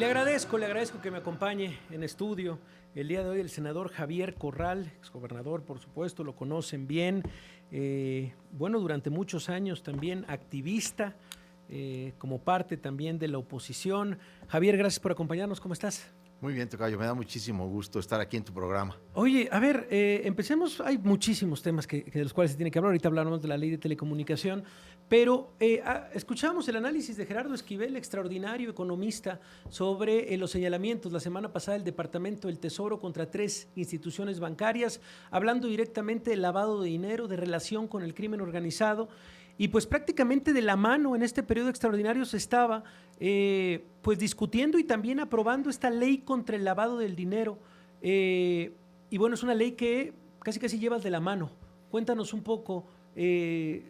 Le agradezco que me acompañe en estudio el día de hoy el senador Javier Corral, exgobernador, por supuesto, lo conocen bien. Durante muchos años también activista, como parte también de la oposición. Javier, gracias por acompañarnos, ¿cómo estás? Muy bien, tocayo, me da muchísimo gusto estar aquí en tu programa. Oye, a ver, empecemos. Hay muchísimos temas de los cuales se tiene que hablar. Ahorita hablamos de la ley de telecomunicación, pero escuchamos el análisis de Gerardo Esquivel, extraordinario economista, sobre los señalamientos la semana pasada del Departamento del Tesoro contra 3 instituciones bancarias, hablando directamente del lavado de dinero, de relación con el crimen organizado. Y pues prácticamente de la mano en este periodo extraordinario se estaba pues discutiendo y también aprobando esta ley contra el lavado del dinero. Y bueno, es una ley que casi llevas de la mano. Cuéntanos un poco,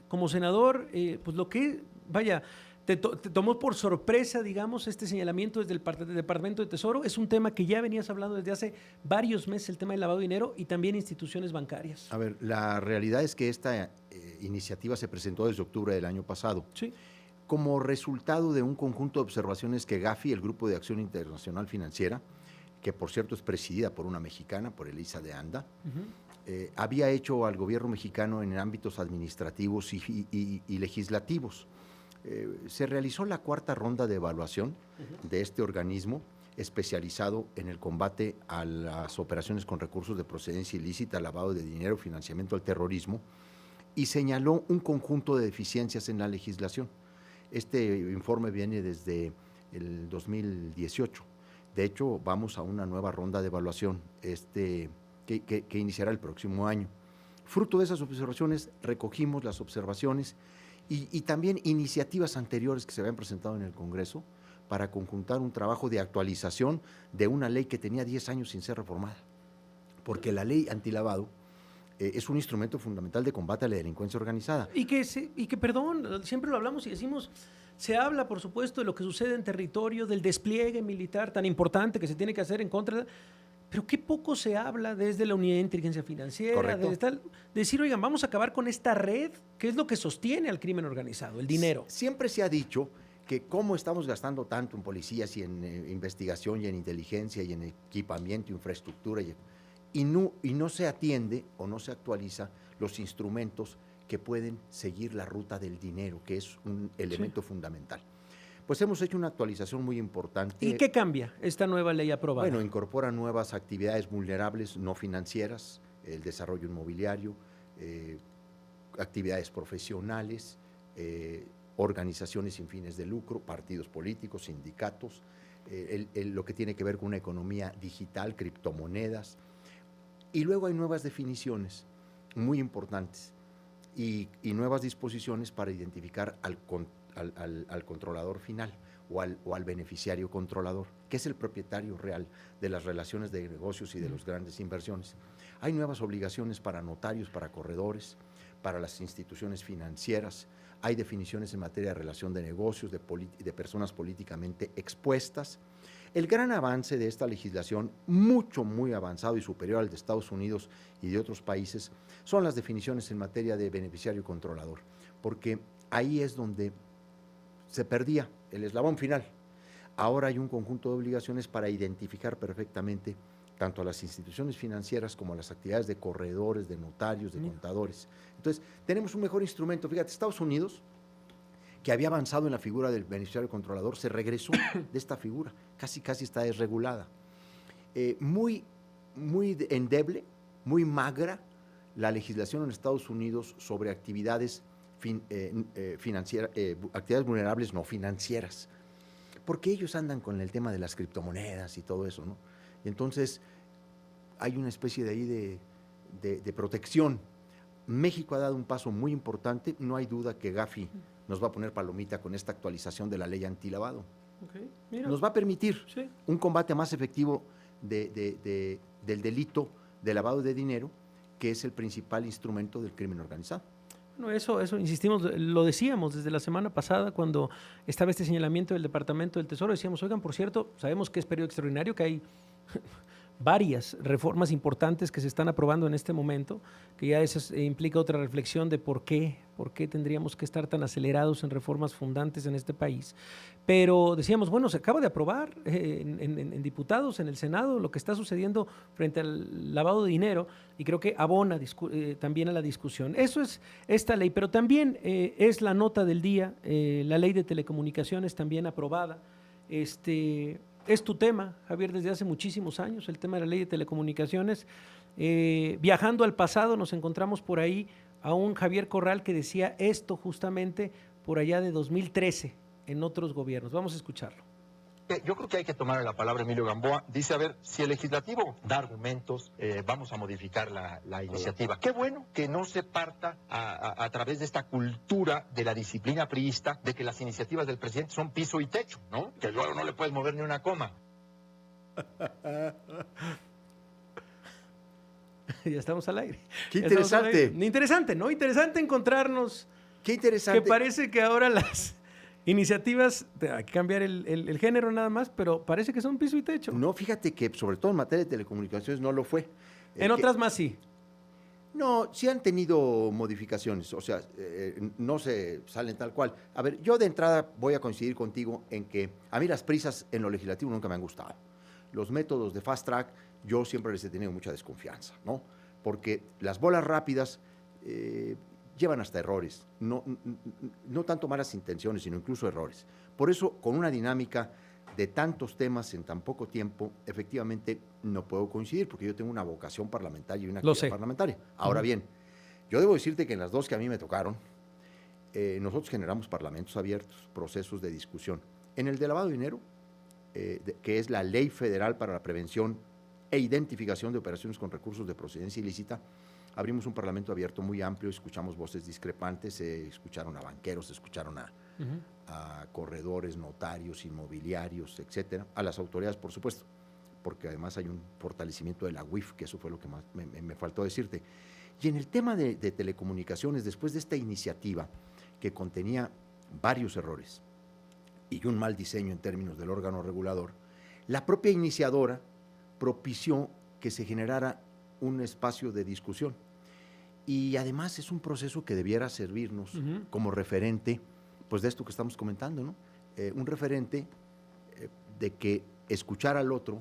como senador, pues lo que, vaya, te tomó por sorpresa, digamos, este señalamiento desde el Departamento de Tesoro. Es un tema que ya venías hablando desde hace varios meses, el tema del lavado de dinero y también instituciones bancarias. A ver, la realidad es que esta iniciativa se presentó desde octubre del año pasado. Sí. Como resultado de un conjunto de observaciones que Gafi, el Grupo de Acción Internacional Financiera, que por cierto es presidida por una mexicana, por Elisa de Anda, había hecho al gobierno mexicano en ámbitos administrativos y legislativos. Se realizó la cuarta ronda de evaluación de este organismo especializado en el combate a las operaciones con recursos de procedencia ilícita, lavado de dinero, financiamiento al terrorismo, y señaló un conjunto de deficiencias en la legislación. Este informe viene desde el 2018. De hecho, vamos a una nueva ronda de evaluación que iniciará el próximo año. Fruto de esas observaciones, recogimos las observaciones y también iniciativas anteriores que se habían presentado en el Congreso para conjuntar un trabajo de actualización de una ley que tenía 10 años sin ser reformada. Porque la ley antilavado es un instrumento fundamental de combate a la delincuencia organizada. Y que, perdón, siempre lo hablamos y decimos, se habla, por supuesto, de lo que sucede en territorio, del despliegue militar tan importante que se tiene que hacer en contra de... Pero qué poco se habla desde la Unidad de Inteligencia Financiera, decir, oigan, vamos a acabar con esta red, que es lo que sostiene al crimen organizado, el dinero. Siempre se ha dicho que cómo estamos gastando tanto en policías y en investigación y en inteligencia y en equipamiento, infraestructura y no se atiende o no se actualiza los instrumentos que pueden seguir la ruta del dinero, que es un elemento fundamental. Pues hemos hecho una actualización muy importante. ¿Y qué cambia esta nueva ley aprobada? Bueno, incorpora nuevas actividades vulnerables no financieras, el desarrollo inmobiliario, actividades profesionales, organizaciones sin fines de lucro, partidos políticos, sindicatos, lo que tiene que ver con una economía digital, criptomonedas. Y luego hay nuevas definiciones muy importantes y nuevas disposiciones para identificar al controlador final o al beneficiario controlador, que es el propietario real de las relaciones de negocios y de las grandes inversiones. Hay nuevas obligaciones para notarios, para corredores, para las instituciones financieras. Hay definiciones en materia de relación de negocios, de personas políticamente expuestas. El gran avance de esta legislación, muy avanzado y superior al de Estados Unidos y de otros países, son las definiciones en materia de beneficiario controlador, porque ahí es donde se perdía el eslabón final. Ahora hay un conjunto de obligaciones para identificar perfectamente tanto a las instituciones financieras como a las actividades de corredores, de notarios, de contadores. Entonces, tenemos un mejor instrumento. Fíjate, Estados Unidos, que había avanzado en la figura del beneficiario controlador, se regresó de esta figura, casi está desregulada. Muy endeble, muy magra la legislación en Estados Unidos sobre actividades actividades vulnerables no financieras, porque ellos andan con el tema de las criptomonedas y todo eso, ¿no? Y entonces hay una especie de ahí de protección. México ha dado un paso muy importante, no hay duda que Gafi nos va a poner palomita con esta actualización de la ley antilavado. Nos va a permitir un combate más efectivo del delito de lavado de dinero, que es el principal instrumento del crimen organizado. Bueno, eso insistimos, lo decíamos desde la semana pasada cuando estaba este señalamiento del Departamento del Tesoro, decíamos, oigan, por cierto, sabemos que es periodo extraordinario, que hay varias reformas importantes que se están aprobando en este momento, que ya eso implica otra reflexión de por qué tendríamos que estar tan acelerados en reformas fundantes en este país. Pero decíamos, bueno, se acaba de aprobar en diputados, en el Senado, lo que está sucediendo frente al lavado de dinero, y creo que abona también a la discusión. Eso es esta ley, pero también es la nota del día, la ley de telecomunicaciones también aprobada. Es tu tema, Javier, desde hace muchísimos años, el tema de la ley de telecomunicaciones. Viajando al pasado, nos encontramos por ahí a un Javier Corral que decía esto justamente por allá de 2013 en otros gobiernos. Vamos a escucharlo. Yo creo que hay que tomar la palabra Emilio Gamboa. Dice, a ver, si el legislativo da argumentos, vamos a modificar la iniciativa. Qué bueno que no se parta a través de esta cultura de la disciplina priista, de que las iniciativas del presidente son piso y techo, ¿no? Que luego no le puedes mover ni una coma. Ya estamos al aire. Qué interesante. Interesante, ¿no? Interesante encontrarnos. Qué interesante. Que parece que ahora las iniciativas, hay que cambiar el género nada más, pero parece que son piso y techo. No, fíjate que sobre todo en materia de telecomunicaciones no lo fue. En otras más sí. No, sí han tenido modificaciones, o sea, no se salen tal cual. A ver, yo de entrada voy a coincidir contigo en que a mí las prisas en lo legislativo nunca me han gustado. Los métodos de fast track yo siempre les he tenido mucha desconfianza, ¿no? Porque las bolas rápidas llevan hasta errores, no tanto malas intenciones, sino incluso errores. Por eso, con una dinámica de tantos temas en tan poco tiempo, efectivamente no puedo coincidir, porque yo tengo una vocación parlamentaria y una actividad parlamentaria. Ahora bien, yo debo decirte que en las dos que a mí me tocaron, nosotros generamos parlamentos abiertos, procesos de discusión. En el de lavado de dinero, que es la Ley Federal para la Prevención e Identificación de Operaciones con Recursos de Procedencia Ilícita, abrimos un parlamento abierto muy amplio, escuchamos voces discrepantes, escucharon a banqueros, escucharon a corredores, notarios, inmobiliarios, etcétera, a las autoridades, por supuesto, porque además hay un fortalecimiento de la UIF, que eso fue lo que más me faltó decirte. Y en el tema de telecomunicaciones, después de esta iniciativa que contenía varios errores y un mal diseño en términos del órgano regulador, la propia iniciadora propició que se generara un espacio de discusión. Y además es un proceso que debiera servirnos como referente, pues de esto que estamos comentando, ¿no? Un referente de que escuchar al otro,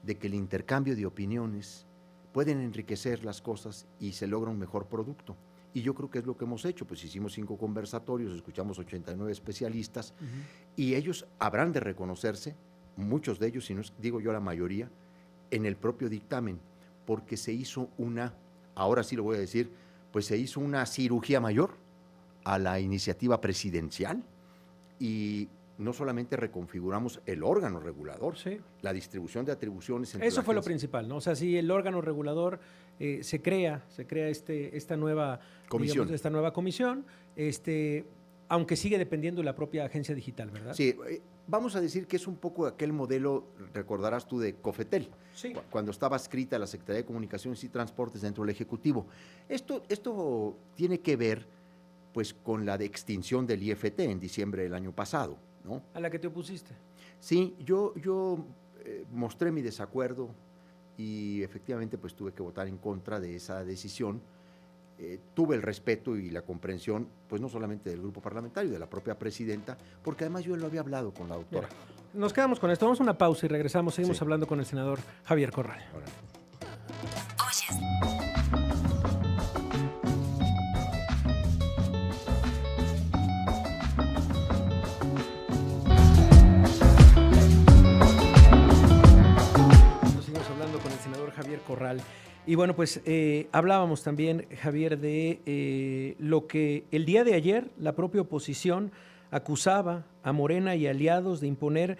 de que el intercambio de opiniones pueden enriquecer las cosas y se logra un mejor producto. Y yo creo que es lo que hemos hecho, pues hicimos 5 conversatorios, escuchamos 89 especialistas y ellos habrán de reconocerse, muchos de ellos, si no digo yo la mayoría, en el propio dictamen, porque se hizo ahora sí lo voy a decir, pues se hizo una cirugía mayor a la iniciativa presidencial y no solamente reconfiguramos el órgano regulador, la distribución de atribuciones. Eso fue lo principal, ¿no? O sea, si el órgano regulador se crea esta nueva comisión, digamos, esta nueva comisión, aunque sigue dependiendo de la propia agencia digital, ¿verdad? Sí, vamos a decir que es un poco aquel modelo, recordarás tú, de Cofetel, cuando estaba escrita la Secretaría de Comunicaciones y Transportes dentro del Ejecutivo. Esto tiene que ver, pues, con la extinción del IFT en diciembre del año pasado, ¿no? ¿A la que te opusiste? Sí, yo mostré mi desacuerdo y efectivamente pues tuve que votar en contra de esa decisión. Tuve el respeto y la comprensión, pues no solamente del grupo parlamentario, de la propia presidenta, porque además yo lo había hablado con la doctora. Bien. Nos quedamos con esto, vamos a una pausa y regresamos, seguimos hablando con el senador Javier Corral. Seguimos hablando con el senador Javier Corral. Y bueno, pues hablábamos también, Javier, de lo que el día de ayer la propia oposición acusaba a Morena y aliados de imponer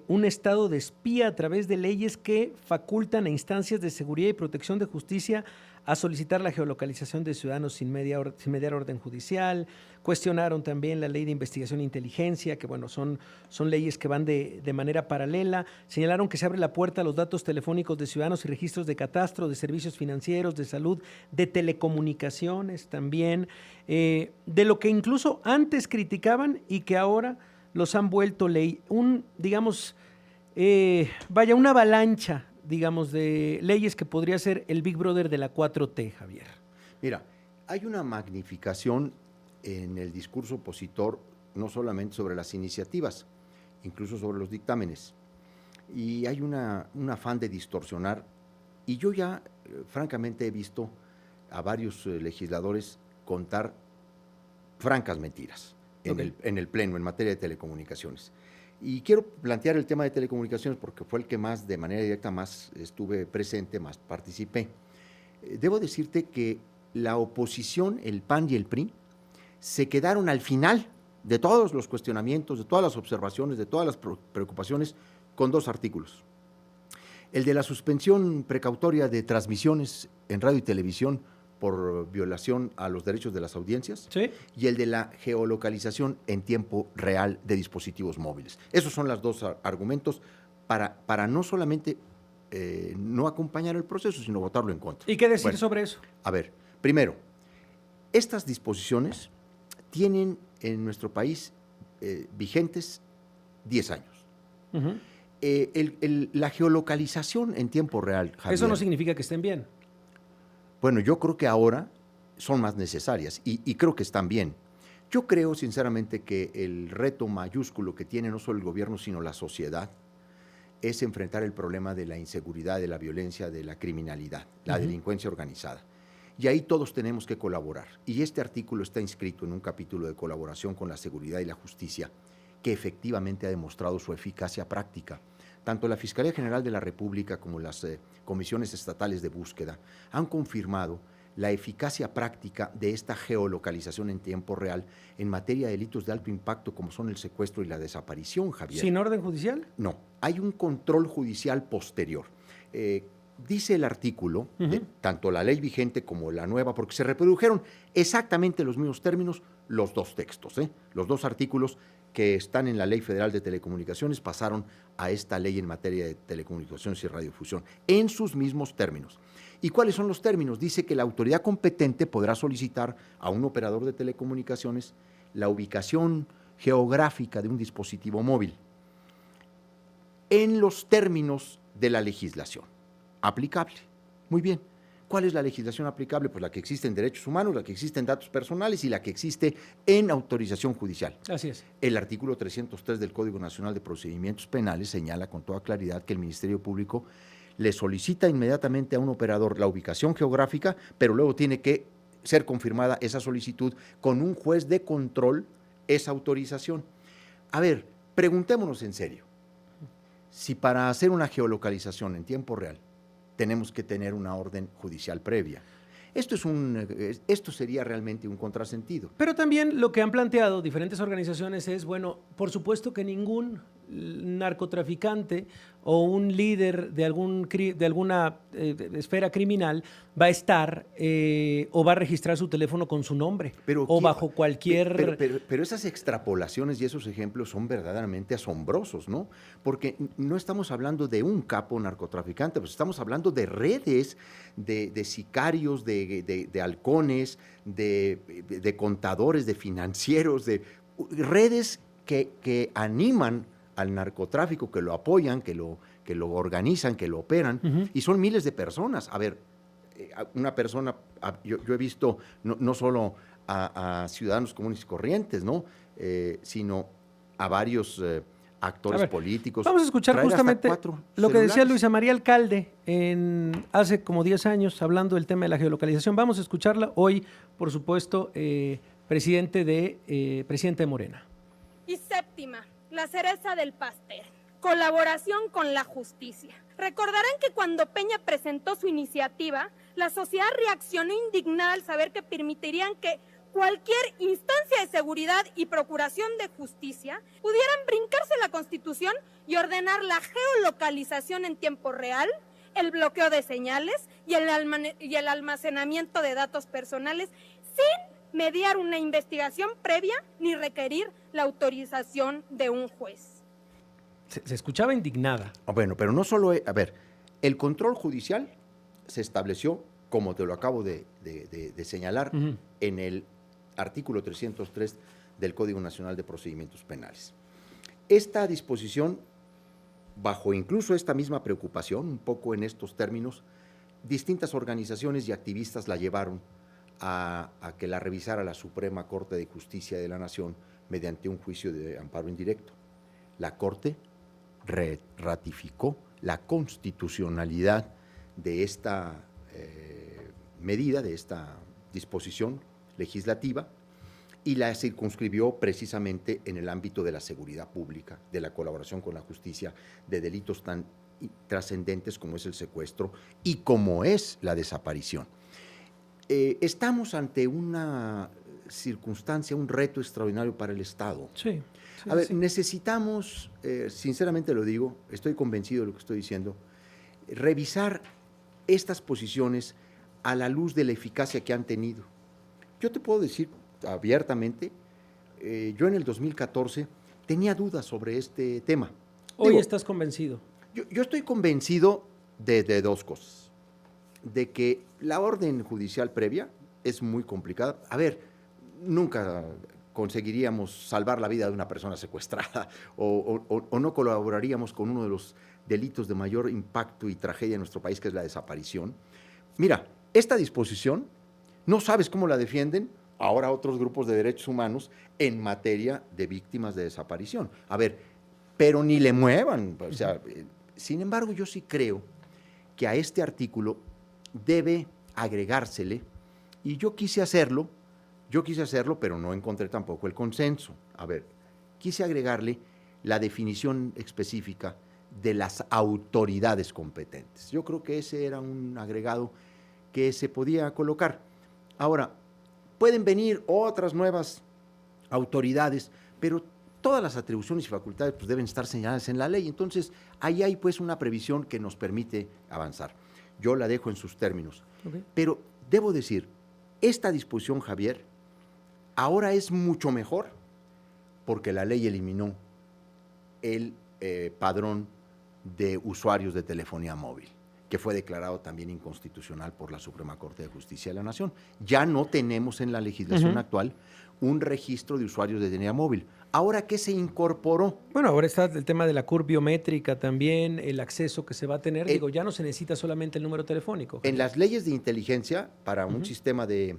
un estado de espía a través de leyes que facultan a instancias de seguridad y protección de justicia a solicitar la geolocalización de ciudadanos sin mediar orden judicial. Cuestionaron también la ley de investigación e inteligencia, que bueno, son leyes que van de manera paralela. Señalaron que se abre la puerta a los datos telefónicos de ciudadanos y registros de catastro, de servicios financieros, de salud, de telecomunicaciones también, de lo que incluso antes criticaban y que ahora los han vuelto ley. Una avalancha digamos, de leyes que podría ser el Big Brother de la 4T, Javier? Mira, hay una magnificación en el discurso opositor, no solamente sobre las iniciativas, incluso sobre los dictámenes. Y hay un afán de distorsionar. Y yo ya, francamente, he visto a varios legisladores contar francas mentiras en el Pleno, en materia de telecomunicaciones. Y quiero plantear el tema de telecomunicaciones porque fue el que más, de manera directa, más estuve presente, más participé. Debo decirte que la oposición, el PAN y el PRI, se quedaron al final de todos los cuestionamientos, de todas las observaciones, de todas las preocupaciones, con 2 artículos. El de la suspensión precautoria de transmisiones en radio y televisión por violación a los derechos de las audiencias, ¿Sí? Y el de la geolocalización en tiempo real de dispositivos móviles. Esos son los 2 argumentos para no solamente no acompañar el proceso, sino votarlo en contra. ¿Y qué decir sobre eso? A ver, primero, estas disposiciones tienen en nuestro país vigentes 10 años. Uh-huh. La geolocalización en tiempo real, Javier, Eso no significa que estén bien. Bueno, yo creo que ahora son más necesarias y creo que están bien. Yo creo sinceramente que el reto mayúsculo que tiene no solo el gobierno, sino la sociedad, es enfrentar el problema de la inseguridad, de la violencia, de la criminalidad, la delincuencia organizada. Y ahí todos tenemos que colaborar. Y este artículo está inscrito en un capítulo de colaboración con la seguridad y la justicia, que efectivamente ha demostrado su eficacia práctica. Tanto la Fiscalía General de la República como las comisiones estatales de búsqueda han confirmado la eficacia práctica de esta geolocalización en tiempo real en materia de delitos de alto impacto como son el secuestro y la desaparición, Javier. ¿Sin orden judicial? No, hay un control judicial posterior. Dice el artículo, tanto la ley vigente como la nueva, porque se reprodujeron exactamente los mismos términos, los 2 textos, los 2 artículos que están en la Ley Federal de Telecomunicaciones pasaron a esta ley en materia de telecomunicaciones y radiodifusión, en sus mismos términos. ¿Y cuáles son los términos? Dice que la autoridad competente podrá solicitar a un operador de telecomunicaciones la ubicación geográfica de un dispositivo móvil en los términos de la legislación aplicable. Muy bien. ¿Cuál es la legislación aplicable? Pues la que existe en derechos humanos, la que existe en datos personales y la que existe en autorización judicial. Así es. El artículo 303 del Código Nacional de Procedimientos Penales señala con toda claridad que el Ministerio Público le solicita inmediatamente a un operador la ubicación geográfica, pero luego tiene que ser confirmada esa solicitud con un juez de control, esa autorización. A ver, preguntémonos en serio. Si para hacer una geolocalización en tiempo real tenemos que tener una orden judicial previa. Esto sería realmente un contrasentido. Pero también lo que han planteado diferentes organizaciones es, bueno, por supuesto que ningún narcotraficante o un líder de alguna esfera criminal va a estar o va a registrar su teléfono con su nombre o bajo cualquier... Pero esas extrapolaciones y esos ejemplos son verdaderamente asombrosos, ¿no? Porque no estamos hablando de un capo narcotraficante, pues estamos hablando de redes de sicarios, de halcones, de contadores, de financieros, de redes que animan al narcotráfico, que lo apoyan, que lo organizan, que lo operan, y son miles de personas. A ver, una persona, yo he visto no solo a ciudadanos comunes y corrientes, ¿no? Sino a varios actores políticos. Vamos a escuchar justamente lo que decía Luisa María Alcalde hace como 10 años, hablando del tema de la geolocalización. Vamos a escucharla hoy, por supuesto, presidente de Morena. Y séptima, la cereza del pastel, colaboración con la justicia. Recordarán que cuando Peña presentó su iniciativa, la sociedad reaccionó indignada al saber que permitirían que cualquier instancia de seguridad y procuración de justicia pudieran brincarse la Constitución y ordenar la geolocalización en tiempo real, el bloqueo de señales y el almacenamiento de datos personales sin mediar una investigación previa ni requerir la autorización de un juez. Se escuchaba indignada. Bueno, pero no solo, a ver, el control judicial se estableció, como te lo acabo de señalar, en el artículo 303 del Código Nacional de Procedimientos Penales. Esta disposición bajo incluso esta misma preocupación, un poco en estos términos, distintas organizaciones y activistas la llevaron a que la revisara la Suprema Corte de Justicia de la Nación mediante un juicio de amparo indirecto. La Corte ratificó la constitucionalidad de esta medida, de esta disposición legislativa, y la circunscribió precisamente en el ámbito de la seguridad pública, de la colaboración con la justicia, de delitos tan trascendentes como es el secuestro y como es la desaparición. Estamos ante una circunstancia, un reto extraordinario para el Estado. Sí. A ver, necesitamos, sinceramente lo digo, estoy convencido de lo que estoy diciendo, revisar estas posiciones a la luz de la eficacia que han tenido. Yo te puedo decir abiertamente, yo en el 2014 tenía dudas sobre este tema. Hoy estás convencido. Yo estoy convencido de dos cosas. De que la orden judicial previa es muy complicada. A ver, nunca conseguiríamos salvar la vida de una persona secuestrada o no colaboraríamos con uno de los delitos de mayor impacto y tragedia en nuestro país, que es la desaparición. Mira, esta disposición, no sabes cómo la defienden ahora otros grupos de derechos humanos en materia de víctimas de desaparición. A ver, pero ni le muevan. O sea, sin embargo, yo sí creo que a este artículo debe agregársele, y yo quise hacerlo, pero no encontré tampoco el consenso. A ver, quise agregarle la definición específica de las autoridades competentes. Yo creo que ese era un agregado que se podía colocar. Ahora, pueden venir otras nuevas autoridades, pero todas las atribuciones y facultades pues, deben estar señaladas en la ley. Entonces, ahí hay pues una previsión que nos permite avanzar. Yo la dejo en sus términos. Okay. Pero debo decir, esta disposición, Javier, ahora es mucho mejor porque la ley eliminó el padrón de usuarios de telefonía móvil, que fue declarado también inconstitucional por la Suprema Corte de Justicia de la Nación. Ya no tenemos en la legislación actual un registro de usuarios de telefonía móvil. ¿Ahora qué se incorporó? Bueno, ahora está el tema de la curva biométrica también, el acceso que se va a tener. Digo, ya no se necesita solamente el número telefónico. En las leyes de inteligencia, para un sistema de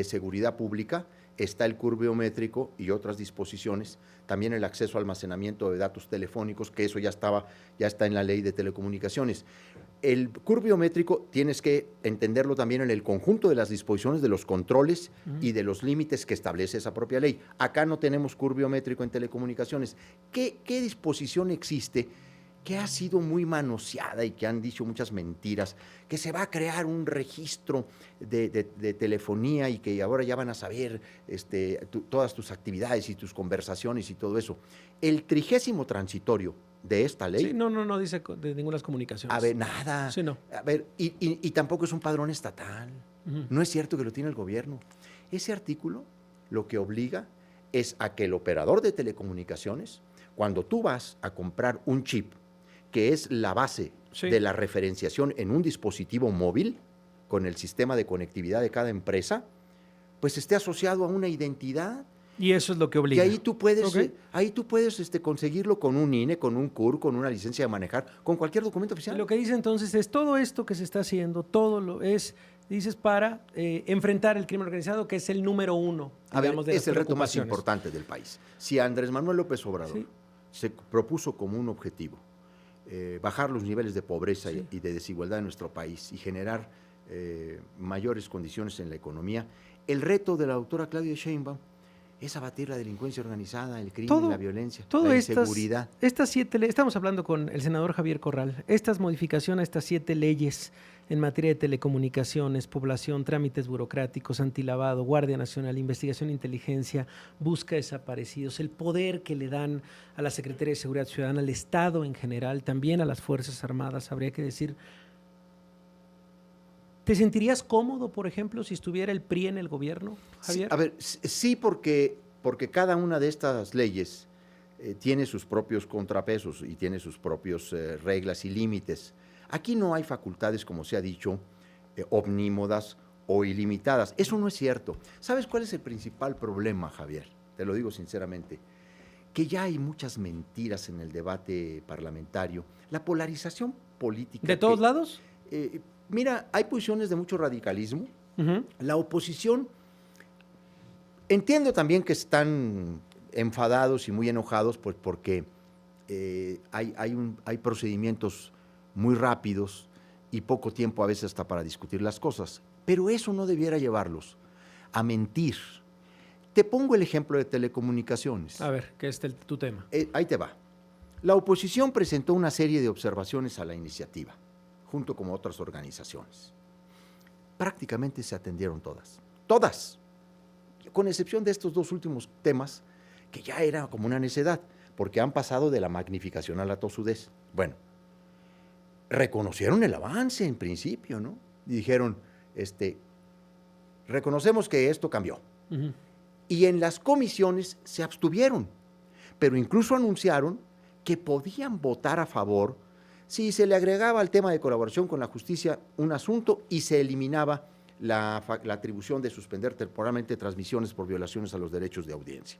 seguridad pública, está el CUR biométrico y otras disposiciones, también el acceso al almacenamiento de datos telefónicos, que eso ya está en la ley de telecomunicaciones. El CUR biométrico tienes que entenderlo también en el conjunto de las disposiciones de los controles y de los límites que establece esa propia ley. Acá no tenemos CUR biométrico en telecomunicaciones. ¿Qué disposición existe que ha sido muy manoseada y que han dicho muchas mentiras, que se va a crear un registro de telefonía y que ahora ya van a saber todas tus actividades y tus conversaciones y todo eso? El 30º transitorio de esta ley. Sí, no dice de ninguna comunicaciones. A ver, nada. Sí, no. A ver, y tampoco es un padrón estatal. No es cierto que lo tiene el gobierno. Ese artículo lo que obliga es a que el operador de telecomunicaciones, cuando tú vas a comprar un chip, que es la base de la referenciación en un dispositivo móvil, con el sistema de conectividad de cada empresa, pues esté asociado a una identidad. Y eso es lo que obliga. Y ahí tú puedes, conseguirlo con un INE, con un CUR, con una licencia de manejar, con cualquier documento oficial. Lo que dice entonces es todo esto que se está haciendo, dices, para enfrentar el crimen organizado, que es el número uno. Es el reto más importante del país. Si Andrés Manuel López Obrador se propuso como un objetivo bajar los niveles de pobreza y de desigualdad en nuestro país y generar mayores condiciones en la economía, el reto de la doctora Claudia Sheinbaum es abatir la delincuencia organizada, el crimen, la violencia, la inseguridad. Estas 7 leyes, estamos hablando con el senador Javier Corral, estas modificaciones a estas 7 leyes en materia de telecomunicaciones, población, trámites burocráticos, antilavado, Guardia Nacional, investigación e inteligencia, busca desaparecidos, el poder que le dan a la Secretaría de Seguridad Ciudadana, al Estado en general, también a las Fuerzas Armadas, habría que decir. ¿Te sentirías cómodo, por ejemplo, si estuviera el PRI en el gobierno, Javier? Sí, a ver, sí, porque cada una de estas leyes tiene sus propios contrapesos y tiene sus propias reglas y límites. Aquí no hay facultades, como se ha dicho, omnímodas o ilimitadas. Eso no es cierto. ¿Sabes cuál es el principal problema, Javier? Te lo digo sinceramente. que ya hay muchas mentiras en el debate parlamentario. La polarización política. ¿De todos lados? Mira, hay posiciones de mucho radicalismo. La oposición, entiendo también que están enfadados y muy enojados pues, porque hay procedimientos muy rápidos y poco tiempo a veces hasta para discutir las cosas. Pero eso no debiera llevarlos a mentir. Te pongo el ejemplo de telecomunicaciones. A ver, ¿qué es tu tema? Ahí te va. La oposición presentó una serie de observaciones a la iniciativa, junto con otras organizaciones. Prácticamente se atendieron todas. Todas. Con excepción de estos dos últimos temas, que ya era como una necedad, porque han pasado de la magnificación a la tosudez. Bueno, reconocieron el avance en principio, ¿no? Y dijeron, reconocemos que esto cambió. Y en las comisiones se abstuvieron, pero incluso anunciaron que podían votar a favor si se le agregaba al tema de colaboración con la justicia un asunto y se eliminaba la atribución de suspender temporalmente transmisiones por violaciones a los derechos de audiencia.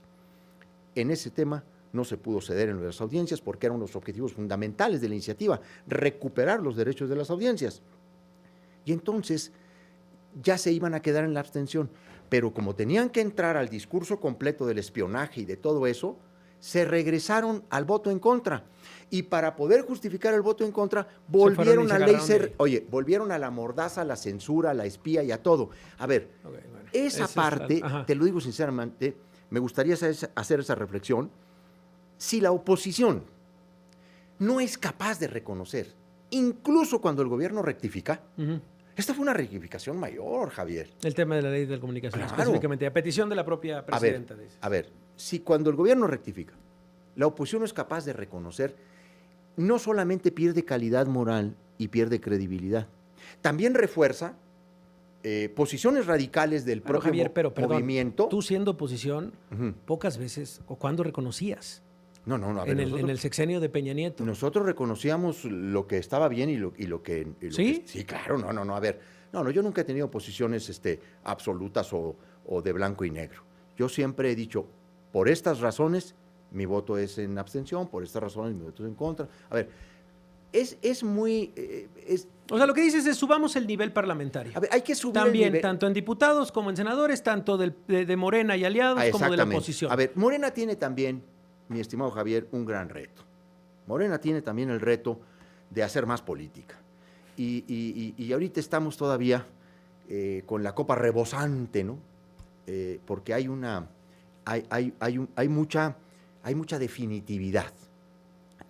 En ese tema no se pudo ceder en las audiencias porque eran los objetivos fundamentales de la iniciativa, recuperar los derechos de las audiencias. Y entonces ya se iban a quedar en la abstención, pero como tenían que entrar al discurso completo del espionaje y de todo eso, se regresaron al voto en contra. Y para poder justificar el voto en contra, volvieron a volvieron a la mordaza, a la censura, a la espía y a todo. A ver, esa parte, te lo digo sinceramente, me gustaría hacer esa reflexión. Si la oposición no es capaz de reconocer, incluso cuando el gobierno rectifica, esta fue una rectificación mayor, Javier. El tema de la ley de comunicación, claro, específicamente, a petición de la propia presidenta. A ver, si cuando el gobierno rectifica, la oposición no es capaz de reconocer, no solamente pierde calidad moral y pierde credibilidad, también refuerza posiciones radicales del propio Javier, pero, movimiento. Tú siendo oposición, pocas veces, ¿o cuándo reconocías? No, a ver, en el sexenio de Peña Nieto. Nosotros reconocíamos lo que estaba bien y lo que... ¿Sí? Sí, claro, a ver. No, yo nunca he tenido posiciones absolutas o de blanco y negro. Yo siempre he dicho, por estas razones, mi voto es en abstención, por estas razones, mi voto es en contra. A ver, es muy... O sea, lo que dices es subamos el nivel parlamentario. A ver, hay que subir también, el nivel. Tanto en diputados como en senadores, tanto de Morena y aliados como de la oposición. A ver, Morena tiene también, mi estimado Javier, un gran reto. Morena tiene también el reto de hacer más política. Y ahorita estamos todavía con la copa rebosante, ¿no? Porque hay mucha definitividad.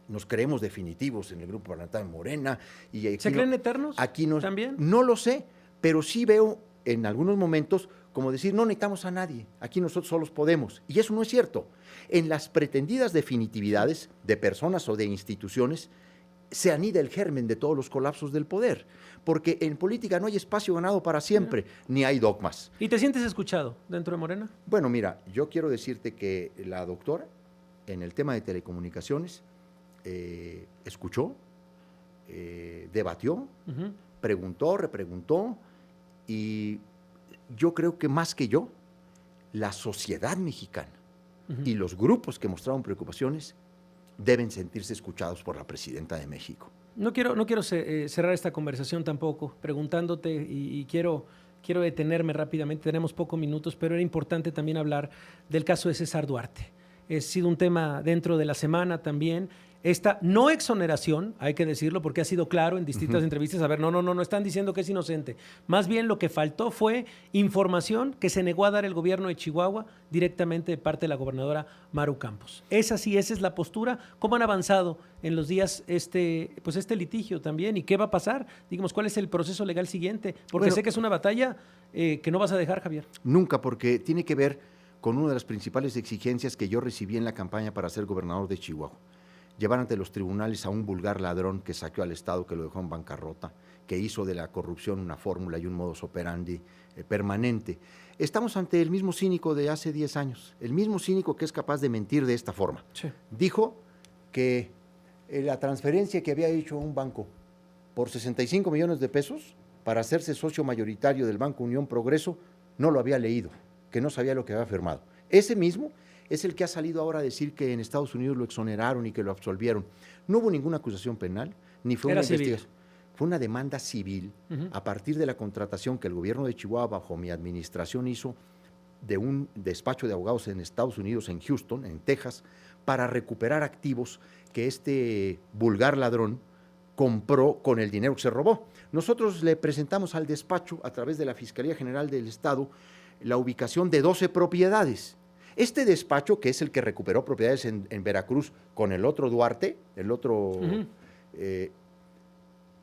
Nos creemos definitivos en el grupo parlamentario de Morena. Y aquí ¿Se creen eternos también? No lo sé, pero sí veo en algunos momentos como decir, no necesitamos a nadie, aquí nosotros solos podemos. Y eso no es cierto. En las pretendidas definitividades de personas o de instituciones se anida el germen de todos los colapsos del poder, porque en política no hay espacio ganado para siempre, ni hay dogmas. ¿Y te sientes escuchado dentro de Morena? Bueno, mira, yo quiero decirte que la doctora, en el tema de telecomunicaciones, escuchó, debatió, preguntó, repreguntó, y yo creo que más que yo, la sociedad mexicana y los grupos que mostraron preocupaciones deben sentirse escuchados por la presidenta de México. No quiero cerrar esta conversación tampoco preguntándote y quiero detenerme rápidamente, tenemos pocos minutos, pero era importante también hablar del caso de César Duarte. Ha sido un tema dentro de la semana también. Esta no exoneración, hay que decirlo, porque ha sido claro en distintas entrevistas, a ver, no están diciendo que es inocente. Más bien lo que faltó fue información que se negó a dar el gobierno de Chihuahua directamente de parte de la gobernadora Maru Campos. Esa es la postura. ¿Cómo han avanzado en los días este litigio también? ¿Y qué va a pasar? Digamos, ¿cuál es el proceso legal siguiente? Porque sé que es una batalla que no vas a dejar, Javier. Nunca, porque tiene que ver con una de las principales exigencias que yo recibí en la campaña para ser gobernador de Chihuahua. Llevar ante los tribunales a un vulgar ladrón que saqueó al Estado, que lo dejó en bancarrota, que hizo de la corrupción una fórmula y un modus operandi permanente. Estamos ante el mismo cínico de hace 10 años, el mismo cínico que es capaz de mentir de esta forma. Sí. Dijo que la transferencia que había hecho un banco por 65 millones de pesos para hacerse socio mayoritario del Banco Unión Progreso no lo había leído, que no sabía lo que había firmado. Ese mismo es el que ha salido ahora a decir que en Estados Unidos lo exoneraron y que lo absolvieron. No hubo ninguna acusación penal, ni fue una investigación. Fue una demanda civil a partir de la contratación que el gobierno de Chihuahua, bajo mi administración, hizo de un despacho de abogados en Estados Unidos, en Houston, en Texas, para recuperar activos que este vulgar ladrón compró con el dinero que se robó. Nosotros le presentamos al despacho, a través de la Fiscalía General del Estado, la ubicación de 12 propiedades. Este despacho, que es el que recuperó propiedades en Veracruz con el otro Duarte, el otro...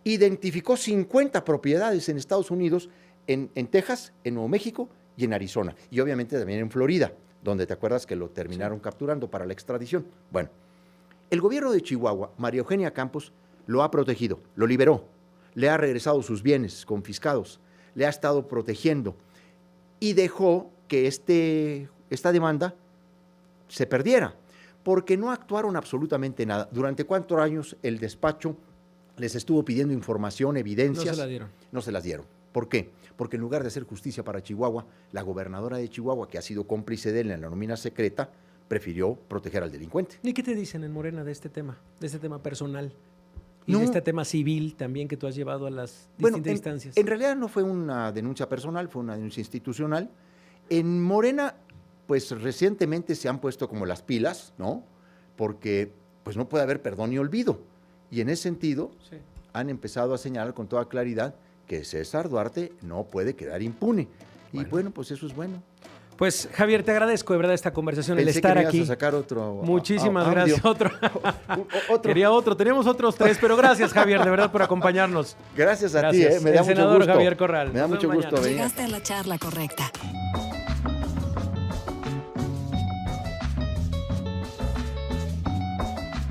identificó 50 propiedades en Estados Unidos, en Texas, en Nuevo México y en Arizona. Y obviamente también en Florida, donde te acuerdas que lo terminaron capturando para la extradición. Bueno, el gobierno de Chihuahua, María Eugenia Campos, lo ha protegido, lo liberó, le ha regresado sus bienes confiscados, le ha estado protegiendo y dejó que esta demanda se perdiera, porque no actuaron absolutamente nada. ¿Durante cuántos años el despacho les estuvo pidiendo información, evidencias? No se la dieron. No se las dieron. ¿Por qué? Porque en lugar de hacer justicia para Chihuahua, la gobernadora de Chihuahua, que ha sido cómplice de él en la nómina secreta, prefirió proteger al delincuente. ¿Y qué te dicen en Morena de este tema personal? Y de este tema civil también que tú has llevado a las distintas instancias. En realidad no fue una denuncia personal, fue una denuncia institucional. En Morena, pues recientemente se han puesto como las pilas, ¿no? Porque pues no puede haber perdón ni olvido. Y en ese sentido han empezado a señalar con toda claridad que César Duarte no puede quedar impune. Y bueno, pues eso es bueno. Pues Javier, te agradezco de verdad esta conversación, Pensé el estar que me ibas aquí. A sacar otro Muchísimas gracias. Otro. Quería otro. Teníamos otros 3, pero gracias Javier, de verdad por acompañarnos. Gracias a ti, me da mucho senador gusto. Javier Corral. Me da mucho gusto venir. Llegaste a la charla correcta.